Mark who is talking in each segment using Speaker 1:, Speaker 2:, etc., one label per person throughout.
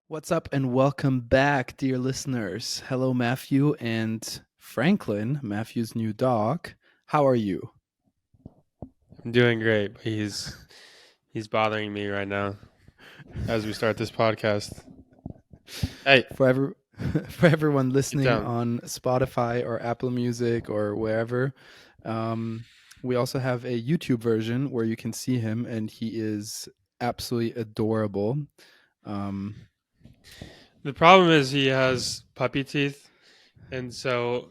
Speaker 1: What's up, and welcome back, dear listeners. Hello, Matthew and Franklin, Matthew's new dog. How are you?
Speaker 2: I'm doing great, but he's bothering me right now as we start this podcast. Hey,
Speaker 1: For every, for everyone
Speaker 2: get
Speaker 1: listening
Speaker 2: down.
Speaker 1: on Spotify or Apple Music or wherever, um, we also have a YouTube version where you can see him, and he is absolutely adorable. Um,
Speaker 2: The problem is he has puppy teeth, and so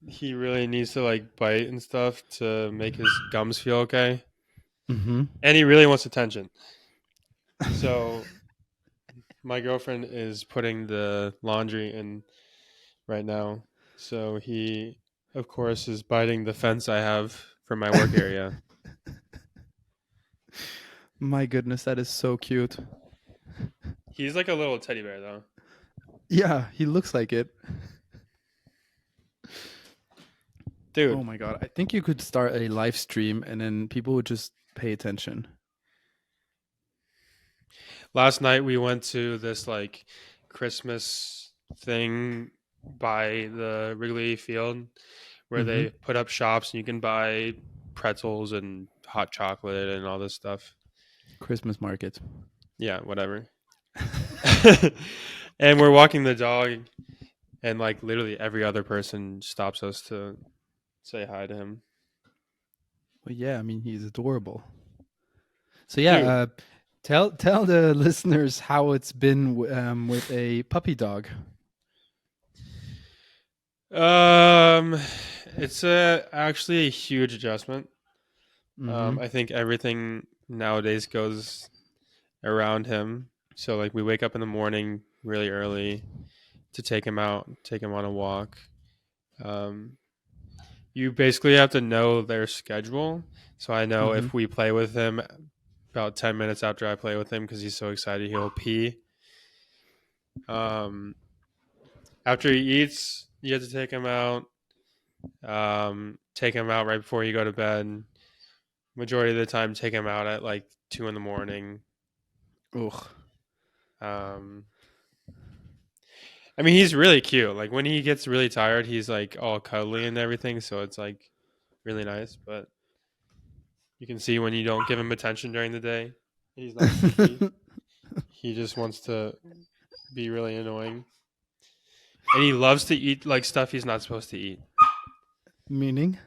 Speaker 2: he really needs to like bite and stuff to make his gums feel okay.
Speaker 1: mhm.
Speaker 2: And he really wants attention. So my girlfriend is putting the laundry in right now. So he, of course, is biting the fence I have for my work area.
Speaker 1: My goodness, that is so cute.
Speaker 2: He's like a little teddy bear, though.
Speaker 1: Yeah, he looks like it. Oh
Speaker 2: Dude,
Speaker 1: my god, I think you could start a live stream and then people would just pay attention.
Speaker 2: last night we went to this like Christmas thing by the Wrigley Field where
Speaker 1: Mhm.
Speaker 2: they put up shops and you can buy pretzels and hot chocolate and all this stuff.
Speaker 1: Christmas market.
Speaker 2: Yeah, whatever. And we're walking the dog and like literally every other person stops us to say hi to him.
Speaker 1: Well, yeah, I mean he's adorable. So yeah,
Speaker 2: Dude,
Speaker 1: tell the listeners how it's been with a puppy dog.
Speaker 2: um it's actually a huge adjustment.
Speaker 1: Mm-hmm.
Speaker 2: I think everything nowadays goes around him. So like we wake up in the morning really early to take him out, take him on a walk. Um, you basically have to know their schedule. So I know
Speaker 1: Mm-hmm.
Speaker 2: if we play with him about 10 minutes after I play with him because he's so excited, he'll pee. Um, after he eats, you have to take him out. Take him out right before you go to bed. Majority of the time, take him out at like 2 in the morning.
Speaker 1: Ugh.
Speaker 2: Um, I mean, he's really cute. Like when he gets really tired, he's like all cuddly and everything. So it's like really nice. But you can see when you don't give him attention during the day, he's not sleepy. He just wants to be really annoying. And he loves to eat like stuff he's not supposed to eat.
Speaker 1: Meaning?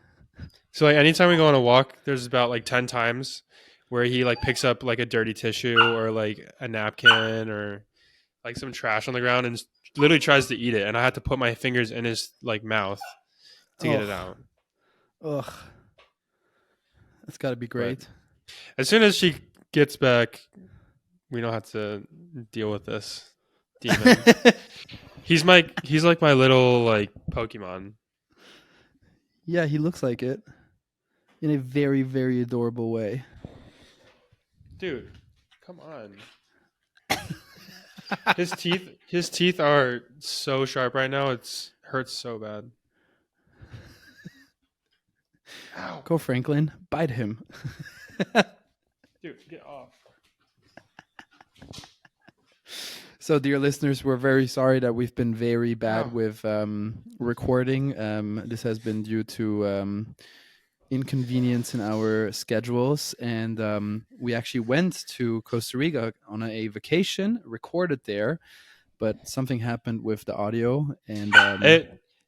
Speaker 2: So like anytime we go on a walk, there's about like 10 times where he like picks up like a dirty tissue or like a napkin or like some trash on the ground and literally tries to eat it. And I have to put my fingers in his like mouth to get it
Speaker 1: Ugh.
Speaker 2: out.
Speaker 1: Ugh. That's got to be
Speaker 2: But
Speaker 1: great.
Speaker 2: as soon as she gets back, we don't have to deal with this demon. He's like my little like Pokemon.
Speaker 1: Yeah, he looks like it in a very very adorable way.
Speaker 2: Dude, come on. His teeth are so sharp right now. It's hurts so bad. Ow.
Speaker 1: Go Franklin, bite him.
Speaker 2: Dude, get off.
Speaker 1: So, dear listeners, we're very sorry that we've been very bad
Speaker 2: Ow.
Speaker 1: with recording. This has been due to inconvenience in our schedules. And we actually went to Costa Rica on a vacation, recorded there, but something happened with the audio. And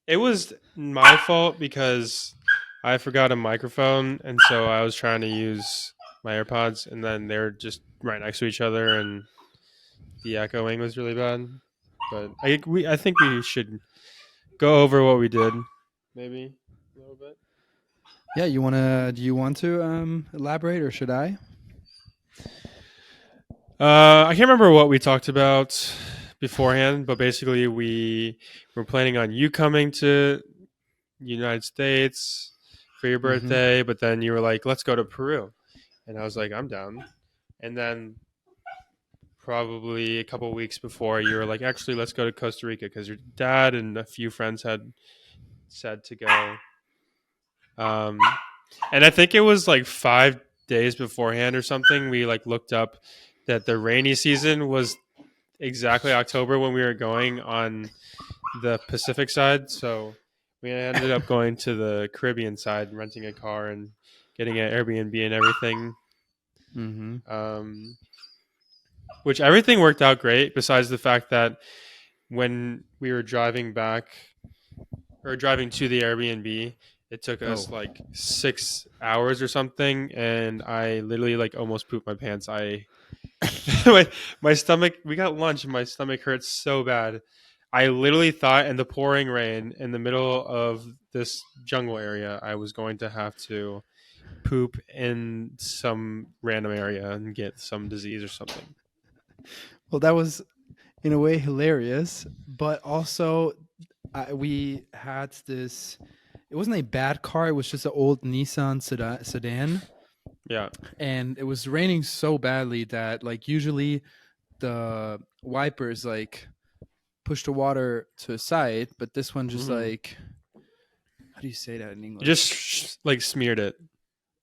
Speaker 2: It was my fault because I forgot a microphone and so I was trying to use my AirPods and then they were just right next to each other and the echoing was really bad. But I think we should go over what we did, maybe a little bit.
Speaker 1: yeah, do you want to elaborate or should I?
Speaker 2: I can't remember what we talked about beforehand, but basically we were planning on you coming to United States for your
Speaker 1: Mm-hmm.
Speaker 2: birthday, but then you were like, "Let's go to Peru," and I was like, "I'm down." And then probably a couple weeks before, you were like, "Actually, let's go to Costa Rica because your dad and a few friends had said to go." Um, and I think it was like 5 days beforehand or something. We like looked up that the rainy season was exactly October when we were going on the Pacific side. So we ended up going to the Caribbean side, renting a car and getting an Airbnb and everything.
Speaker 1: Mm-hmm.
Speaker 2: Um, which everything worked out great, besides the fact that when we were driving back or driving to the Airbnb, it took
Speaker 1: Oh.
Speaker 2: us like 6 hours or something, and I literally like almost pooped my pants. I my, my stomach. We got lunch, and my stomach hurts so bad. I literally thought in the pouring rain in the middle of this jungle area, I was going to have to poop in some random area and get some disease or something.
Speaker 1: Well, that was in a way hilarious, but also we had this. It wasn't a bad car. It was just an old Nissan sedan,
Speaker 2: Yeah.
Speaker 1: and it was raining so badly that like usually the wipers like push the water to the side, but this one just
Speaker 2: Hmm.
Speaker 1: like, how do you say that in
Speaker 2: You
Speaker 1: English?
Speaker 2: just like smeared it.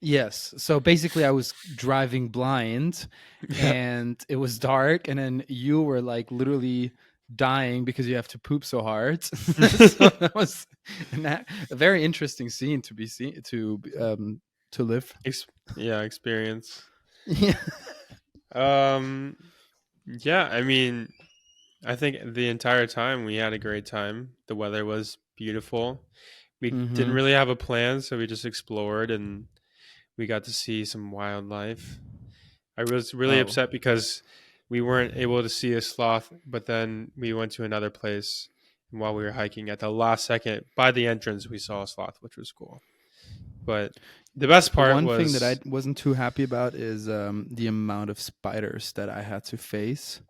Speaker 1: Yes. So basically, I was driving blind,
Speaker 2: Yeah.
Speaker 1: and it was dark, and then you were like literally dying because you have to poop so hard. So that was a very interesting scene to be seen to live.
Speaker 2: Ex- yeah, experience.
Speaker 1: Yeah.
Speaker 2: Um, yeah, I mean, I think the entire time we had a great time. The weather was beautiful. We didn't
Speaker 1: Mm-hmm.
Speaker 2: really have a plan, so we just explored and we got to see some wildlife. I was really
Speaker 1: Oh.
Speaker 2: upset because we weren't able to see a sloth, but then we went to another place. And while we were hiking, at the last second, by the entrance, we saw a sloth, which was cool. But the best
Speaker 1: The
Speaker 2: part
Speaker 1: one thing that I
Speaker 2: was,
Speaker 1: wasn't too happy about is the amount of spiders that I had to face.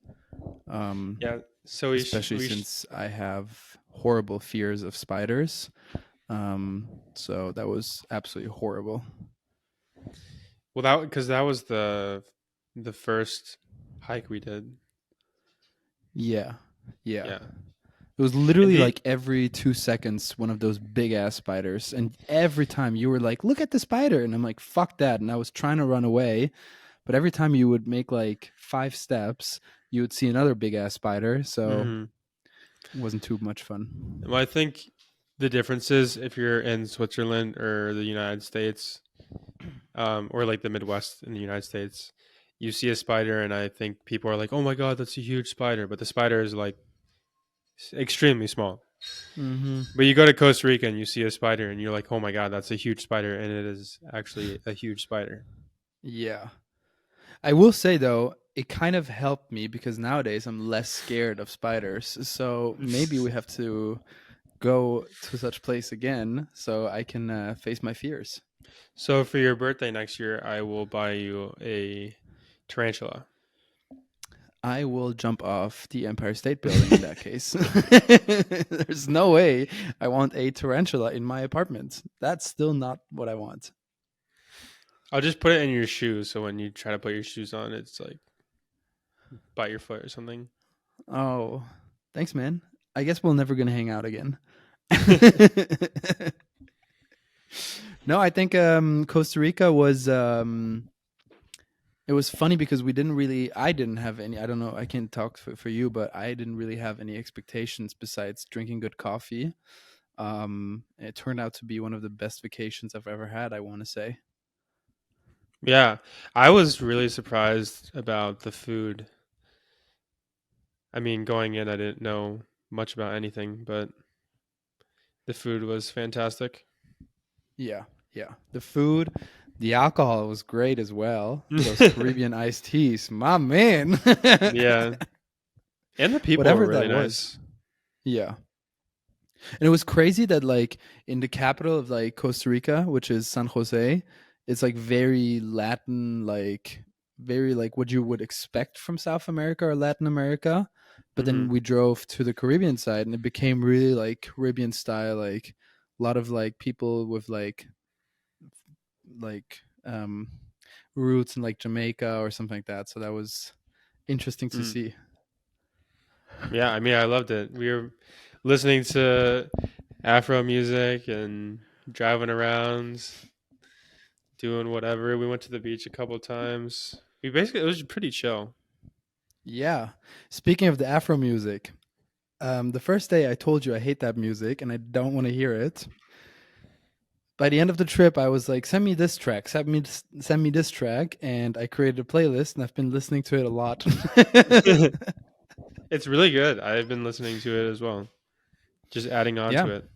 Speaker 1: Um,
Speaker 2: yeah. So
Speaker 1: Especially since I have horrible fears of spiders. So that was absolutely horrible.
Speaker 2: well, that because that was the first hike we did.
Speaker 1: Yeah. Yeah.
Speaker 2: Yeah,
Speaker 1: It was
Speaker 2: and
Speaker 1: literally
Speaker 2: the
Speaker 1: like every 2 seconds, one of those big ass spiders. And every time you were like, look at the spider. And I'm like, fuck that. And I was trying to run away. But every time you would make like 5 steps, you would see another big ass spider. So
Speaker 2: mhm.
Speaker 1: it wasn't too much fun.
Speaker 2: Well, I think the difference is if you're in Switzerland or the United States, or like the Midwest in the United States, you see a spider, and I think people are like, "Oh my god, that's a huge spider," but the spider is like extremely small.
Speaker 1: Mm-hmm.
Speaker 2: But you go to Costa Rica and you see a spider, and you're like, "Oh my god, that's a huge spider," and it is actually a huge spider.
Speaker 1: Yeah. I will say though, it kind of helped me because nowadays I'm less scared of spiders. So maybe we have to go to such place again so I can face my fears.
Speaker 2: So for your birthday next year, I will buy you a tarantula.
Speaker 1: I will jump off the Empire State Building in that case. There's no way I want a tarantula in my apartment. That's still not what I want.
Speaker 2: I'll just put it in your shoes, so when you try to put your shoes on, it's like bite your foot or something.
Speaker 1: Oh, thanks, man. I guess we're never gonna hang out again. No, I think Costa Rica was it was funny because we didn't really I didn't have any I don't know, I can't talk for you, but I didn't really have any expectations besides drinking good coffee. It turned out to be one of the best vacations I've ever had, I want to say.
Speaker 2: Yeah, I was really surprised about the food. I mean, going in, I didn't know much about anything, but the food was fantastic.
Speaker 1: Yeah, yeah. The food, the alcohol was great as well. Those Caribbean iced teas, my man.
Speaker 2: Yeah, and the people were
Speaker 1: Whatever
Speaker 2: really
Speaker 1: that was.
Speaker 2: nice.
Speaker 1: Yeah. And it was crazy that like in the capital of like Costa Rica, which is San Jose, it's like very Latin, like very like what you would expect from South America or Latin America. But then
Speaker 2: Hmm.
Speaker 1: we drove to the Caribbean side and it became really like Caribbean style, like a lot of like people with like roots in like Jamaica or something like that. So that was interesting to
Speaker 2: Mm.
Speaker 1: see.
Speaker 2: Yeah, I mean, I loved it. We were listening to Afro music and driving around, doing whatever. We went to the beach a couple times. We basically it was pretty chill.
Speaker 1: Yeah. Speaking of the Afro music, the first day I told you I hate that music and I don't want to hear it. By the end of the trip, I was like, "Send me this track. Send me this track," and I created a playlist, and I've been listening to it a lot.
Speaker 2: It's really good. I've been listening to it as well. Just adding on
Speaker 1: Yeah,
Speaker 2: to it.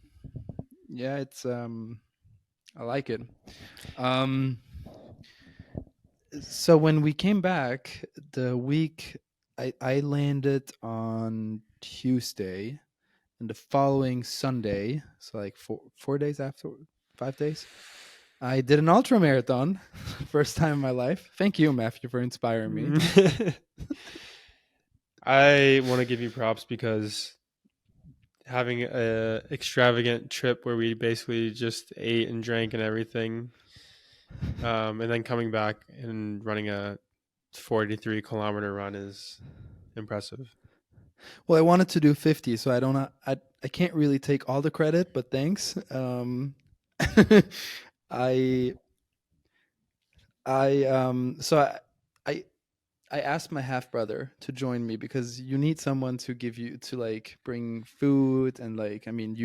Speaker 1: yeah, I like it. Um, so when we came back, the week I landed on Tuesday, and the following Sunday, so like 4 days after, 5 days, I did an ultra marathon, first time in my life. Thank you, Matthew, for inspiring me.
Speaker 2: I want to give you props because having a extravagant trip where we basically just ate and drank and everything, and then coming back and running a 43-kilometer run is impressive.
Speaker 1: Well, I wanted to do 50, so I don't know. I can't really take all the credit, but thanks. I I I asked my half brother to join me because you need someone to give you to like bring food and like I mean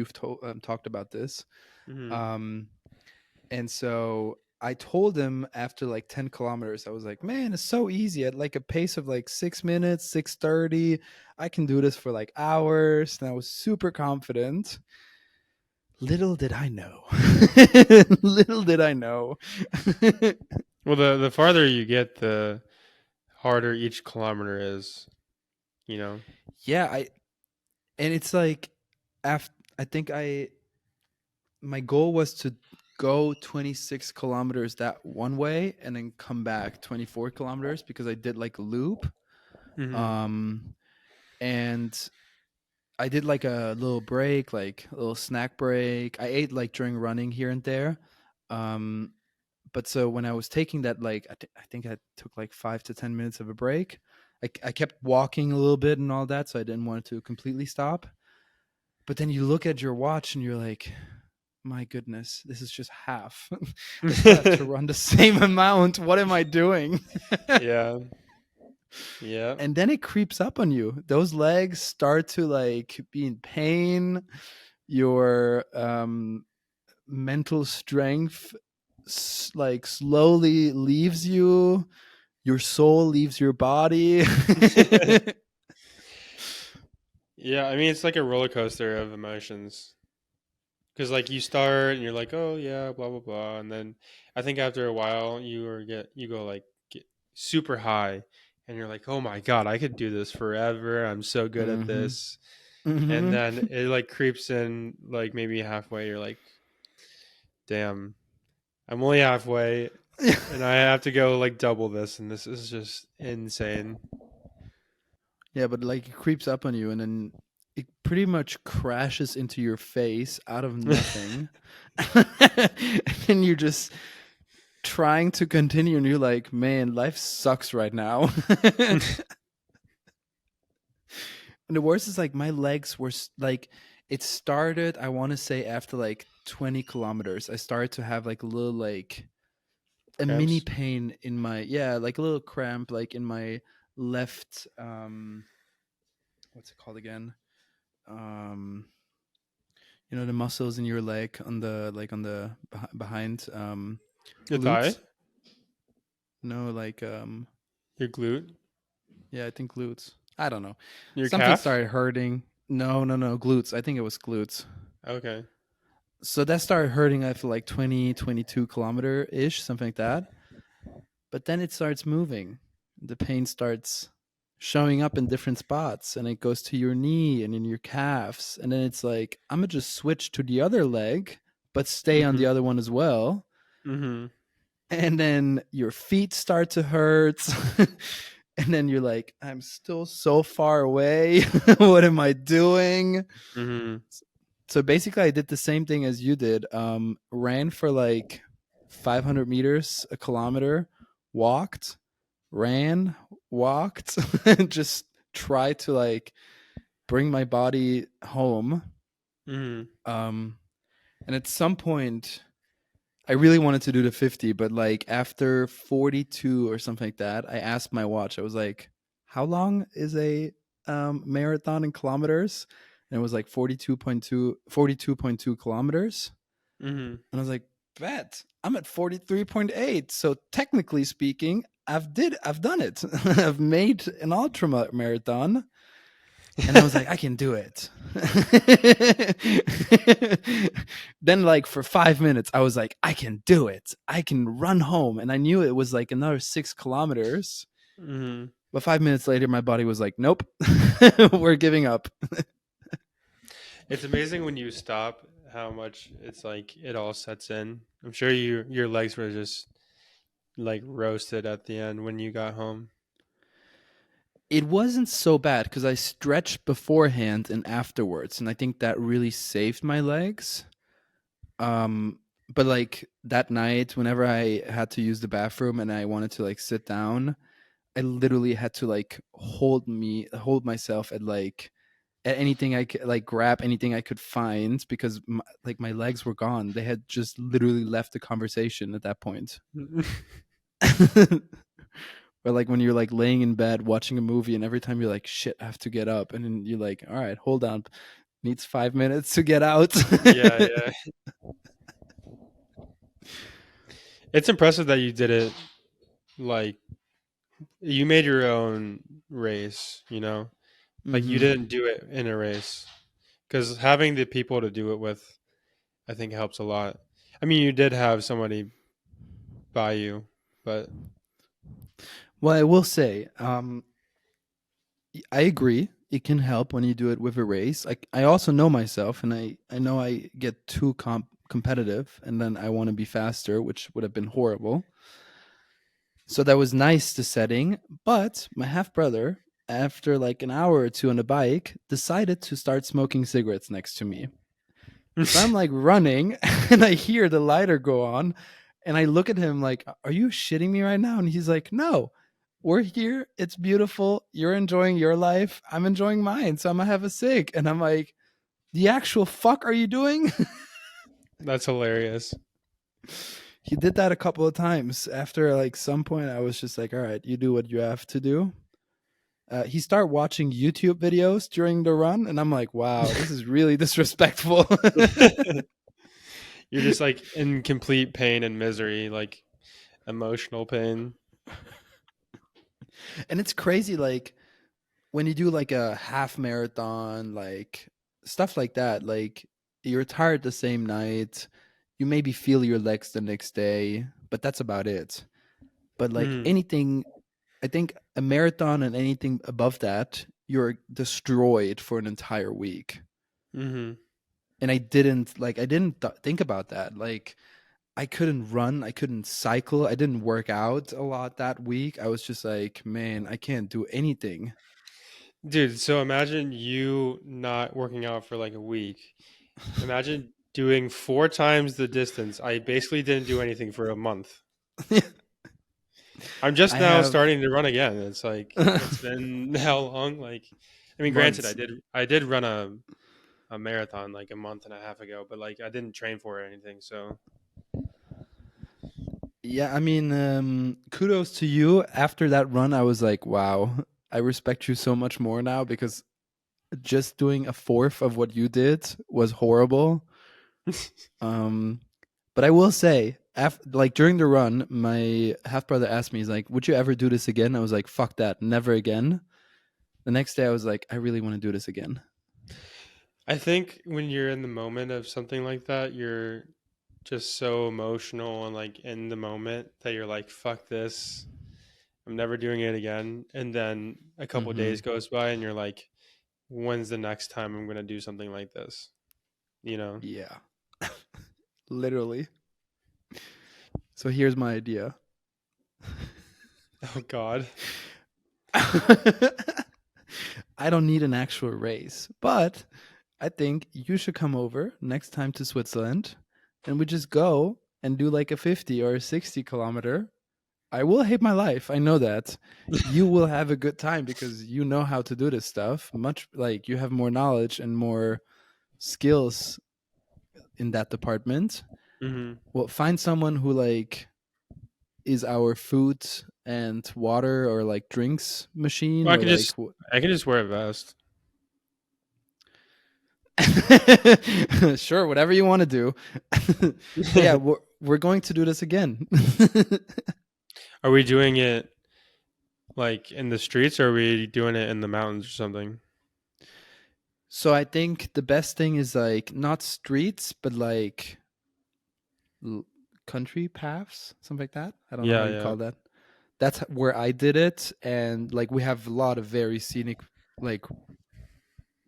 Speaker 1: talked about this.
Speaker 2: Hmm.
Speaker 1: Um and so I told him after like 10 kilometers, I was like, man, it's so easy at like a pace of like 6 minutes, 6:30. I can do this for like hours. And I was super confident. Little did I know. Little did I know.
Speaker 2: Well, the farther you get, the harder each kilometer is. You know.
Speaker 1: Yeah, and it's like after I think I my goal was to go 26 kilometers that one way and then come back 24 kilometers because I did like a loop.
Speaker 2: Hmm.
Speaker 1: Um and I did like a little break, like a little snack break. I ate like during running here and there. Um, but so when I was taking that, like I think I took like 5 to 10 minutes of a break. I kept walking a little bit and all that, so I didn't want it to completely stop. But then you look at your watch and you're like, my goodness, this is just half. I still have to run the same amount. What am I doing?
Speaker 2: Yeah. Yeah.
Speaker 1: And then it creeps up on you. Those legs start to like be in pain. Your mental strength like slowly leaves you. Your soul leaves your body.
Speaker 2: Yeah. I mean, it's like a roller coaster of emotions. Because like you start and you're like, oh yeah, blah blah blah, and then I think after a while you go like get super high, and you're like, oh my god, I could do this forever. I'm so good at
Speaker 1: Hmm.
Speaker 2: this, and
Speaker 1: Hmm.
Speaker 2: then it like creeps in like maybe halfway. You're like, damn, I'm only halfway, and I have to go like double this, and this is just insane.
Speaker 1: Yeah, but like it creeps up on you and then it pretty much crashes into your face out of nothing. And you're just trying to continue and you're like, man, life sucks right now. And the worst is like my legs were like it started, I want to say after like 20 kilometers, I started to have like a little like a mini
Speaker 2: Cramps.
Speaker 1: pain in my yeah, like a little cramp like in my left what's it called again? Um the muscles in your leg on the like on the behind
Speaker 2: Your thigh,
Speaker 1: glutes. No, like
Speaker 2: your glute,
Speaker 1: yeah, I think glutes. I don't know.
Speaker 2: your
Speaker 1: Something
Speaker 2: calf.
Speaker 1: started hurting. No, no, no, glutes. I think it was glutes.
Speaker 2: Okay.
Speaker 1: So that started hurting after like 20, 22 kilometer ish, something like that. But then it starts moving. The pain starts showing up in different spots and it goes to your knee and in your calves. And then it's like, I'm going to just switch to the other leg, but stay on
Speaker 2: Mm-hmm.
Speaker 1: the other one as well.
Speaker 2: Mm-hmm.
Speaker 1: And then your feet start to hurt. And then you're like, I'm still so far away. What am I doing?
Speaker 2: Mm-hmm.
Speaker 1: So basically, I did the same thing as you did. Ran for like 500 meters, a kilometer, walked, ran, walked, and just tried to like bring my body home.
Speaker 2: Mm-hmm.
Speaker 1: Um, and at some point, I really wanted to do the 50, but like after 42 or something like that, I asked my watch. I was like, how long is a marathon in kilometers? And it was like 42.2 kilometers.
Speaker 2: Hmm.
Speaker 1: And I was like, bet I'm at 43.8. So technically speaking, I've done it. I've made an ultra marathon. And I was like, I can do it. Then, like, for 5 minutes, I was like, I can do it. I can run home. And I knew it was like another 6 kilometers.
Speaker 2: Hmm.
Speaker 1: But 5 minutes later, my body was like, nope, we're giving up.
Speaker 2: It's amazing when you stop how much it's like it all sets in. I'm sure your legs were just like roasted at the end when you got home.
Speaker 1: It wasn't so bad because I stretched beforehand and afterwards. And I think that really saved my legs. Um, but like that night, whenever I had to use the bathroom and I wanted to like sit down, I literally had to like hold myself at like at anything I could, like grab anything I could find because like my legs were gone. They had just literally left the conversation at that point. Or like when you're like laying in bed watching a movie and every time you're like, shit, I have to get up, and then you're like, all right, hold on, needs 5 minutes to get out.
Speaker 2: Yeah, yeah. It's impressive that you did it like you made your own race, you know? Like you
Speaker 1: Hmm.
Speaker 2: didn't do it in a race cuz having the people to do it with I think helps a lot. I mean, you did have somebody by you, but
Speaker 1: Well, I will say, I agree. It can help when you do it with a race. I also know myself, and I know I get too competitive, and then I want to be faster, which would have been horrible. So that was nice, the setting. But my half brother, after like an hour or two on the bike, decided to start smoking cigarettes next to me. So I'm like running, and I hear the lighter go on, and I look at him like, "Are you shitting me right now?" And he's like, "No, we're here. It's beautiful. You're enjoying your life. I'm enjoying mine. So I'm gonna have a cig." And I'm like, "The actual fuck are you doing?"
Speaker 2: that's hilarious.
Speaker 1: He did that a couple of times. After like some point, I was just like, "All right, you do what you have to do." He started watching YouTube videos during the run, and I'm like, "Wow, this is really disrespectful."
Speaker 2: You're just like in complete pain and misery, like emotional pain.
Speaker 1: And it's crazy, like when you do like a half marathon, like stuff like that, like you're tired the same night, you maybe feel your legs the next day, but that's about it. But like
Speaker 2: Mhm.
Speaker 1: anything, I think a marathon and anything above that, you're destroyed for an entire week.
Speaker 2: Mhm.
Speaker 1: And I didn't think about that. Like I couldn't run, I couldn't cycle, I didn't work out a lot that week. I was just like, man, I can't do anything.
Speaker 2: Dude, so imagine you not working out for like a week. Imagine doing four times the distance. I basically didn't do anything for a month. I'm just
Speaker 1: I
Speaker 2: now
Speaker 1: have
Speaker 2: starting to run again. It's like it's been how long? Like, I mean, granted,
Speaker 1: months.
Speaker 2: I did run a marathon like a month and a half ago, but like I didn't train for it or anything. So
Speaker 1: Yeah, I mean, kudos to you. After that run, I was like, wow, I respect you so much more now because just doing a fourth of what you did was horrible. Um, but I will say, like during the run, my half brother asked me, he's like, "Would you ever do this again?" I was like, "Fuck that, never again." The next day, I was like, "I really want to do this again."
Speaker 2: I think when you're in the moment of something like that, you're just so emotional and like in the moment that you're like, fuck this. I'm never doing it again. And then a couple
Speaker 1: Hmm.
Speaker 2: days goes by and you're like, when's the next time I'm going to do something like this? You know?
Speaker 1: Yeah, literally. So here's my idea.
Speaker 2: Oh God.
Speaker 1: I don't need an actual race, but I think you should come over next time to Switzerland and we just go and do like a 50 or a 60 kilometer. I will hate my life. I know that. You will have a good time because you know how to do this stuff. Much like you have more knowledge and more skills in that department.
Speaker 2: Hmm.
Speaker 1: Well, find someone who like is our food and water or like drinks machine
Speaker 2: Well,
Speaker 1: or like
Speaker 2: I can just wear a vest.
Speaker 1: sure, whatever you want to do. But yeah, we're going to do this again.
Speaker 2: Are we doing it like in the streets, or are we doing it in the mountains or something?
Speaker 1: So I think the best thing is like not streets, but like l- country paths, something like that. I don't know how
Speaker 2: Yeah,
Speaker 1: you
Speaker 2: yeah.
Speaker 1: call that. That's where I did it, and like we have a lot of very scenic like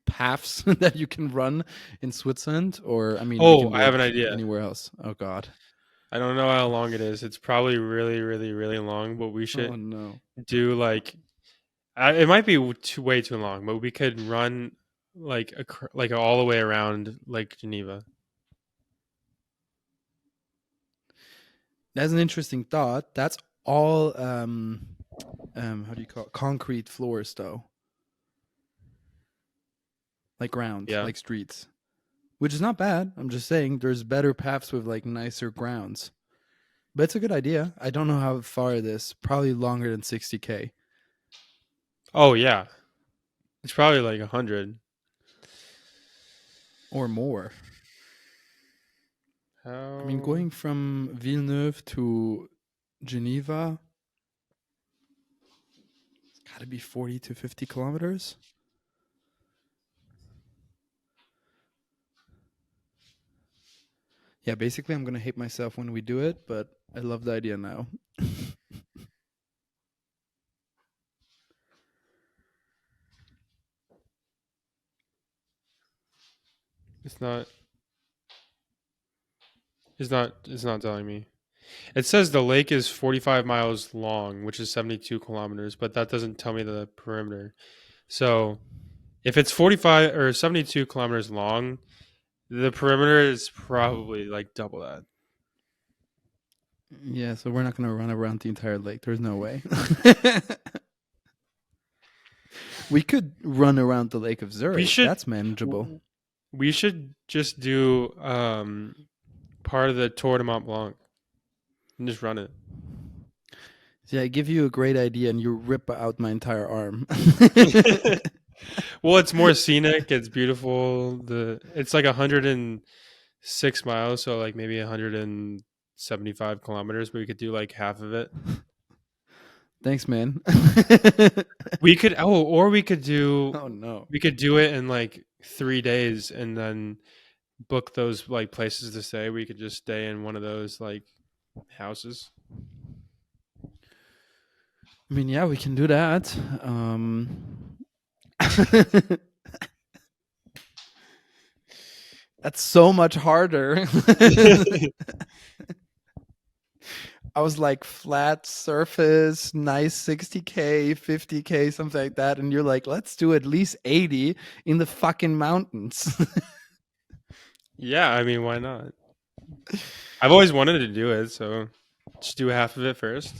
Speaker 1: paths that you can run in Switzerland, or I mean, we
Speaker 2: Oh,
Speaker 1: can
Speaker 2: I
Speaker 1: do
Speaker 2: have an
Speaker 1: it
Speaker 2: idea.
Speaker 1: anywhere else. Oh God.
Speaker 2: I don't know how long it is. It's probably really, really, really long, but we
Speaker 1: Oh
Speaker 2: should
Speaker 1: no.
Speaker 2: do like it might be way too long, but we could run like like all the way around Lake Geneva.
Speaker 1: That's an interesting thought. That's all how do you call it? Concrete floors though. Like ground,
Speaker 2: Yeah.
Speaker 1: like streets. Which is not bad. I'm just saying there's better paths with like nicer grounds. But it's a good idea. I don't know how far it is. Probably longer than 60K
Speaker 2: Oh yeah. It's probably like 100.
Speaker 1: or more. I mean,
Speaker 2: How?
Speaker 1: going from Villeneuve to Geneva, it's got to be 40 to 50 kilometers. Yeah, basically, I'm going to hate myself when we do it, but I love the idea now.
Speaker 2: It's not. It's not telling me. It says the lake is 45 miles long, which is 72 kilometers, but that doesn't tell me the perimeter. So if it's 45 or 72 kilometers long, the perimeter is probably like double that.
Speaker 1: Yeah, so we're not going to run around the entire lake. There's no way. We could run around the Lake of
Speaker 2: We
Speaker 1: Zurich.
Speaker 2: should
Speaker 1: That's manageable.
Speaker 2: we should just do part of the Tour de Mont Blanc and just run
Speaker 1: Yeah, I give you a great idea and you rip out my entire arm.
Speaker 2: it. Well, it's more scenic. It's beautiful. The it's like 106 miles, so like maybe 175 kilometers, but we could do like half of it.
Speaker 1: Thanks, man.
Speaker 2: We could or
Speaker 1: Oh no.
Speaker 2: we could do it in like 3 days and then book those like places to stay. We could just stay in one of those like houses.
Speaker 1: I mean, yeah, we can do that. That's so much harder. I was like flat surface, nice 60K, 50K, something like that. And you're like, let's do at least 80 in the fucking mountains.
Speaker 2: Yeah, I mean, why not? I've always wanted to do it, so just do half of it first.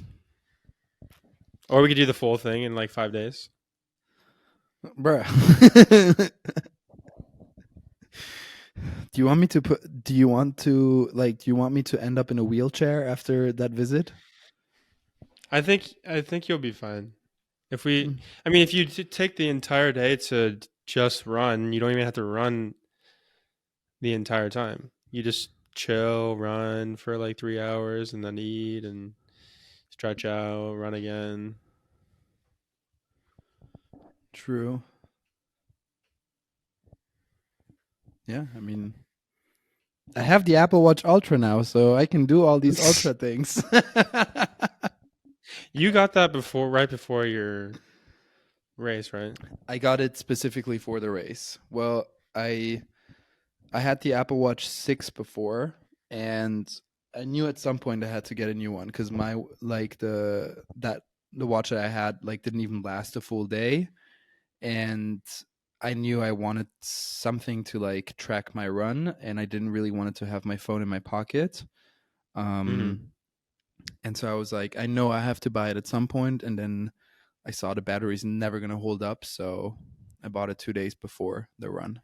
Speaker 2: Or we could do the full thing in like 5 days.
Speaker 1: Bruh. Do you want to, like, do you want me to end up in a wheelchair after that visit?
Speaker 2: I think you'll be fine. If we,
Speaker 1: Mm,
Speaker 2: I mean, if you take the entire day to just run, you don't even have to run the entire time. You just chill, run for like 3 hours, and then eat and stretch out, run again.
Speaker 1: true. Yeah, I mean, I have the Apple Watch Ultra now, so I can do all these Ultra things.
Speaker 2: You got that before, right before your race, right?
Speaker 1: I got it specifically for the race. Well, I had the Apple Watch 6 before, and I knew at some point I had to get a new one because my like the watch that I had like didn't even last a full day, and I knew I wanted something to like track my run, and I didn't really want it to have my phone in my pocket.
Speaker 2: Mm-hmm.
Speaker 1: Um, and so I was like, I know I have to buy it at some point, and then I saw the battery's never gonna hold up, so I bought it 2 days before the run.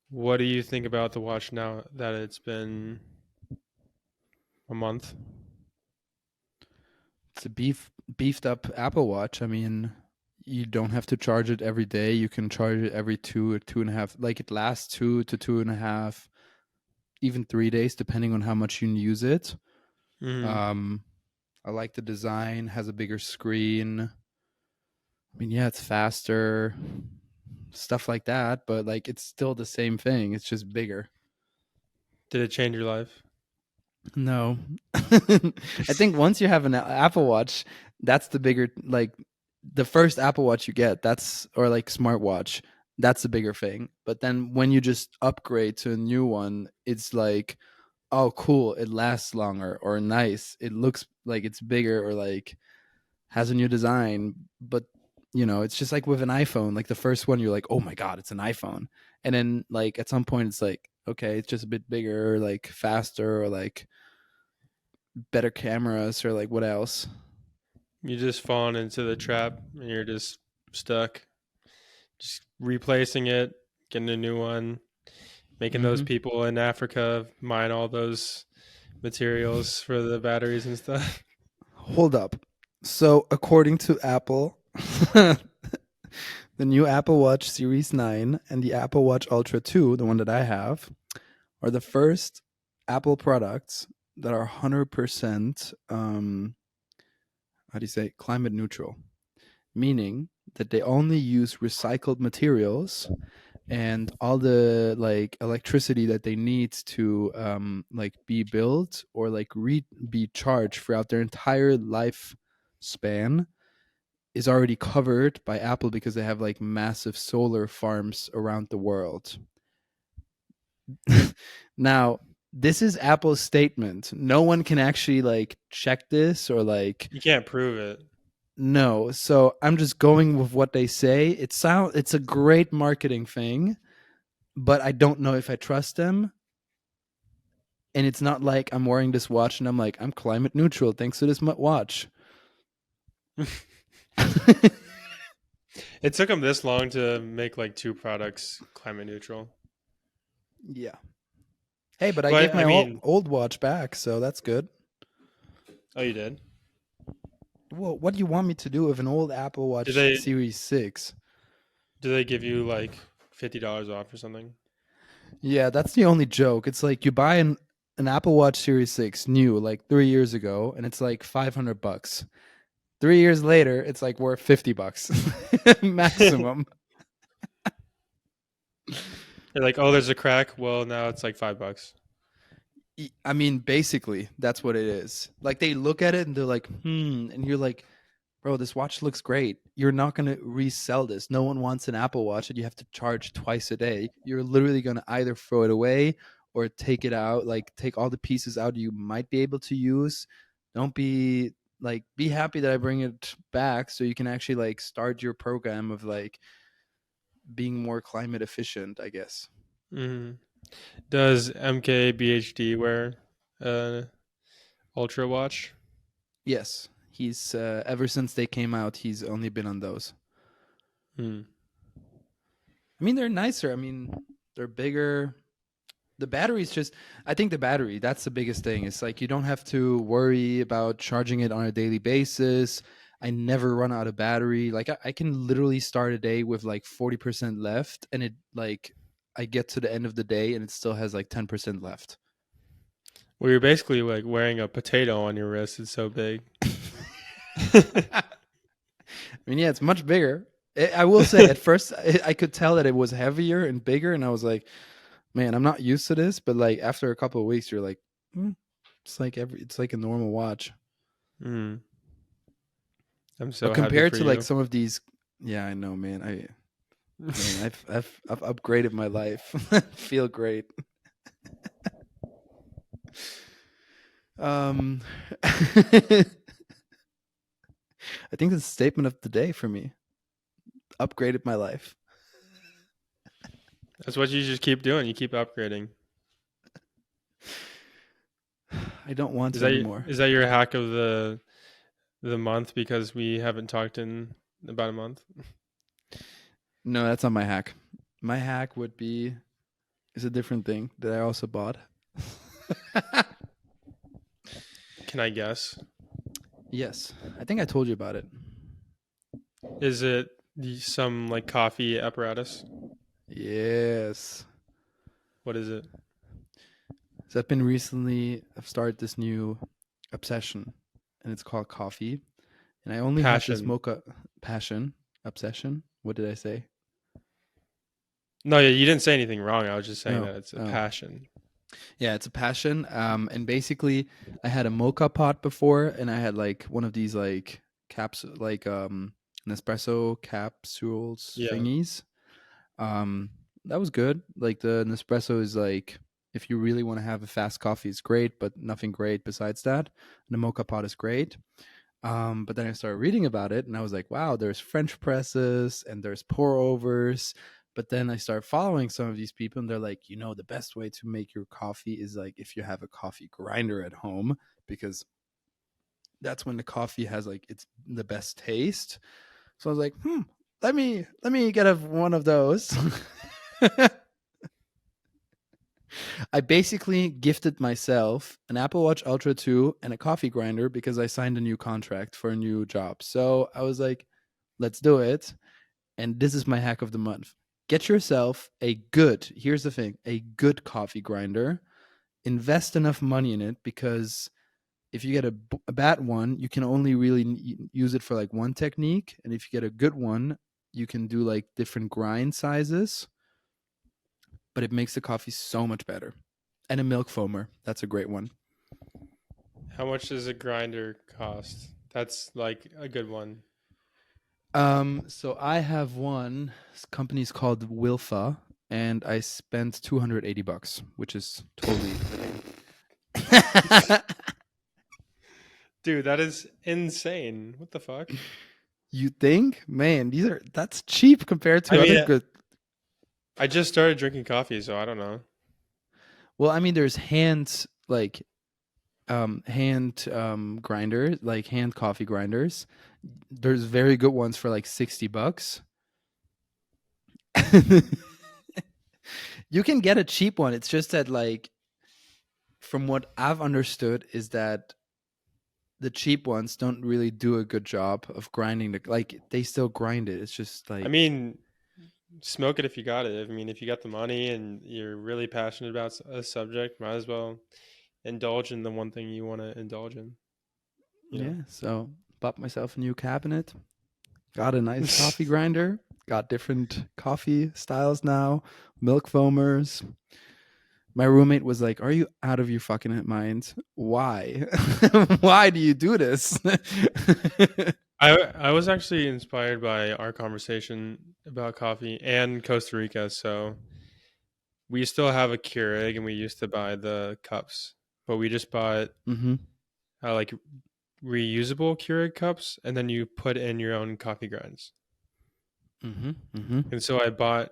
Speaker 2: What do you think about the watch now that it's been a month?
Speaker 1: It's a beefed up Apple Watch. I mean, you don't have to charge it every day. You can charge it every 2 or 2.5. Like it lasts 2 to 2.5, even 3 days, depending on how much you use it.
Speaker 2: Hmm.
Speaker 1: Um, I like the design. Has a bigger screen. I mean, yeah, it's faster, stuff like that. But like, it's still the same thing. It's just bigger.
Speaker 2: Did it change your life?
Speaker 1: No. I think once you have an Apple Watch, that's the bigger, like the first Apple Watch you get, that's, or like smartwatch, that's the bigger thing. But then when you just upgrade to a new one, it's like, oh, cool, it lasts longer, or nice, it looks like it's bigger, or like has a new design. But it's just like with an iPhone, like the first one, you're like, oh my God, it's an iPhone. And then like at some point, it's like, okay, it's just a bit bigger, or like faster, or like better cameras, or like what else?
Speaker 2: You just fallen into the trap and you're just stuck. Just replacing it, getting a new one, making those
Speaker 1: Hmm.
Speaker 2: people in Africa mine all those materials for the batteries and stuff.
Speaker 1: Hold up. So according to Apple, the new Apple Watch Series 9 and the Apple Watch Ultra 2, the one that I have, are the first Apple products that are 100% how do you say, climate neutral, meaning that they only use recycled materials, and all the like electricity that they need to like be built, or like be charged throughout their entire lifespan, is already covered by Apple, because they have like massive solar farms around the world. Now, this is Apple's statement. No one can actually like check this, or like,
Speaker 2: You can't prove it.
Speaker 1: no. So I'm just going with what they say. It's a great marketing thing, but I don't know if I trust them. And it's not like I'm wearing this watch and I'm like, I'm climate neutral thanks to this watch.
Speaker 2: It took them this long to make like two products climate neutral.
Speaker 1: Yeah. Hey, but I gave
Speaker 2: But
Speaker 1: my
Speaker 2: I mean,
Speaker 1: old watch back, so that's good.
Speaker 2: oh, you did?
Speaker 1: Well, what do you want me to do with an old Apple
Speaker 2: Did
Speaker 1: Watch
Speaker 2: they
Speaker 1: Series 6?
Speaker 2: did they give you like $50 off or something?
Speaker 1: Yeah, that's the only joke. It's like you buy an Apple Watch Series 6 new like 3 years ago, and it's like $500. 3 years later, it's like worth $50
Speaker 2: They're
Speaker 1: maximum.
Speaker 2: like, oh, there's a crack. Well, now it's like $5.
Speaker 1: I mean, basically, that's what it is. Like they look at it and they're like, and you're like, bro, this watch looks great. You're not going to resell this. No one wants an Apple Watch that you have to charge twice a day. You're literally going to either throw it away or take it out, like take all the pieces out you might be able to use. Don't be like, be happy that I bring it back so you can actually like start your program of like being more climate efficient, I guess.
Speaker 2: Hmm. Does MKBHD wear uh Ultra watch?
Speaker 1: Yes. He's ever since they came out, he's only been on those.
Speaker 2: Hmm.
Speaker 1: I mean, they're nicer. I mean, they're bigger. The battery's just, I think the battery, that's the biggest thing. It's like you don't have to worry about charging it on a daily basis. I never run out of battery. Like I can literally start a day with like 40% left, and it like I get to the end of the day and it still has like 10% left.
Speaker 2: Well, you're basically like wearing a potato on your wrist. It's so big.
Speaker 1: I mean, yeah, it's much bigger. I will say at first I could tell that it was heavier and bigger, and I was like, man, I'm not used to this. But like after a couple of weeks, you're like, "Hmm, it's like a normal watch."
Speaker 2: Hmm. I'm
Speaker 1: But
Speaker 2: so happy
Speaker 1: compared
Speaker 2: for
Speaker 1: to like
Speaker 2: you.
Speaker 1: some of these, yeah, I know, man. I've upgraded my life. Feel great. Um, I think that's the statement of the day for me. Upgraded my life.
Speaker 2: That's what you just keep doing. You keep upgrading.
Speaker 1: I don't want
Speaker 2: Is
Speaker 1: to anymore.
Speaker 2: your hack of the month because we haven't talked in about a month?
Speaker 1: No, that's not my hack. My hack would be is a different thing that I also bought.
Speaker 2: Can I guess?
Speaker 1: Yes, I think I told you about it.
Speaker 2: Is it some like coffee apparatus?
Speaker 1: Yes.
Speaker 2: What is it?
Speaker 1: So I've started this new obsession, and it's called coffee. And I only have this
Speaker 2: Passion.
Speaker 1: mocha passion, obsession. What did I say?
Speaker 2: No, yeah, you didn't say anything wrong. I was just saying
Speaker 1: Oh,
Speaker 2: that it's a
Speaker 1: oh.
Speaker 2: passion.
Speaker 1: Yeah, it's a passion. And basically, I had a mocha pot before, and I had like one of these like caps, like Nespresso capsules
Speaker 2: Yeah.
Speaker 1: thingies. Um, that was good. Like the Nespresso is like if you really want to have a fast coffee, it's great, but nothing great besides that. And the mocha pot is great. But then I started reading about it, and I was like, wow, there's French presses and there's pour overs. But then I started following some of these people, and they're like, the best way to make your coffee is like if you have a coffee grinder at home, because that's when the coffee has like it's the best taste. So I was like, let me get one of those. I basically gifted myself an Apple Watch Ultra 2 and a coffee grinder because I signed a new contract for a new job. So I was like, let's do it. And this is my hack of the month. Get yourself here's the thing, a good coffee grinder. Invest enough money in it because if you get a bad one, you can only really use it for like one technique. And if you get a good one, you can do like different grind sizes, but it makes the coffee so much better. And a milk foamer. That's a great one.
Speaker 2: How much does a grinder cost? That's like a good one.
Speaker 1: So I have one. This company's called Wilfa, and I spent $280, which is totally fitting.
Speaker 2: Dude, that is insane. What the fuck?
Speaker 1: You think, man, that's cheap compared
Speaker 2: I
Speaker 1: to other
Speaker 2: mean,
Speaker 1: good.
Speaker 2: I just started drinking coffee, so I don't know.
Speaker 1: Well, I mean, there's hand grinder, like hand coffee grinders. There's very good ones for like $60. You can get a cheap one. It's just that like from what I've understood is that the cheap ones don't really do a good job of grinding like they still grind it. It's just
Speaker 2: I
Speaker 1: like
Speaker 2: mean, smoke it if you got it. I mean, if you got the money and you're really passionate about a subject, might as well indulge in the one thing you want to indulge in, you know?
Speaker 1: yeah, so bought myself a new cabinet, got a nice coffee grinder, got different coffee styles now, milk foamers. My roommate was like, "Are you out of your fucking mind? Why? Why do you do this?"
Speaker 2: I was actually inspired by our conversation about coffee and Costa Rica. So we still have a Keurig, and we used to buy the cups, but we just bought
Speaker 1: Mhm.
Speaker 2: like reusable Keurig cups, and then you put in your own coffee grinds.
Speaker 1: Mhm. Mhm.
Speaker 2: And so I bought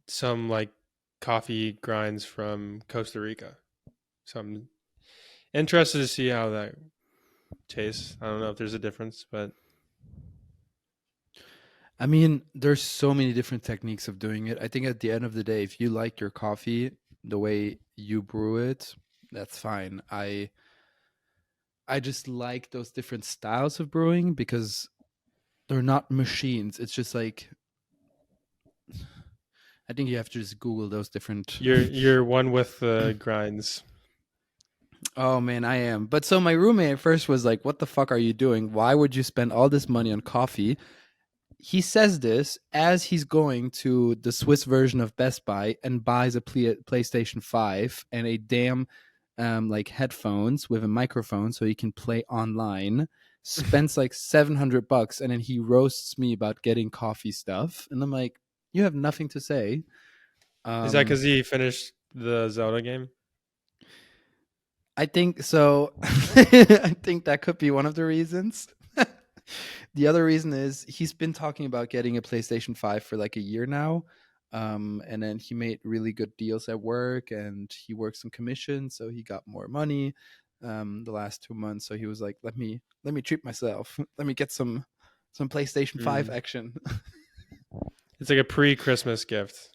Speaker 2: some like coffee grinds from Costa Rica. So I'm interested to see how that tastes. I don't know if there's a difference, but
Speaker 1: I mean, there's so many different techniques of doing it. I think at the end of the day, if you like your coffee the way you brew it, that's fine. I just like those different styles of brewing because they're not machines. It's just like I think you have to just Google those different.
Speaker 2: you're one with the grinds.
Speaker 1: Oh man, I am. But so my roommate at first was like, "What the fuck are you doing? Why would you spend all this money on coffee?" He says this as he's going to the Swiss version of Best Buy and buys a PlayStation 5 and a damn like headphones with a microphone so he can play online. Spends like $700 and then he roasts me about getting coffee stuff. And I'm like, you have nothing to say.
Speaker 2: Is that
Speaker 1: Um,
Speaker 2: because he finished the Zelda game?
Speaker 1: I think so. I think that could be one of the reasons. The other reason is he's been talking about getting a PlayStation 5 for like a year now. And then he made really good deals at work and he works some commission, so he got more money the last 2 months. So he was like, let me treat myself. Let me get some PlayStation 5
Speaker 2: Mm.
Speaker 1: action.
Speaker 2: It's like a pre-Christmas gift.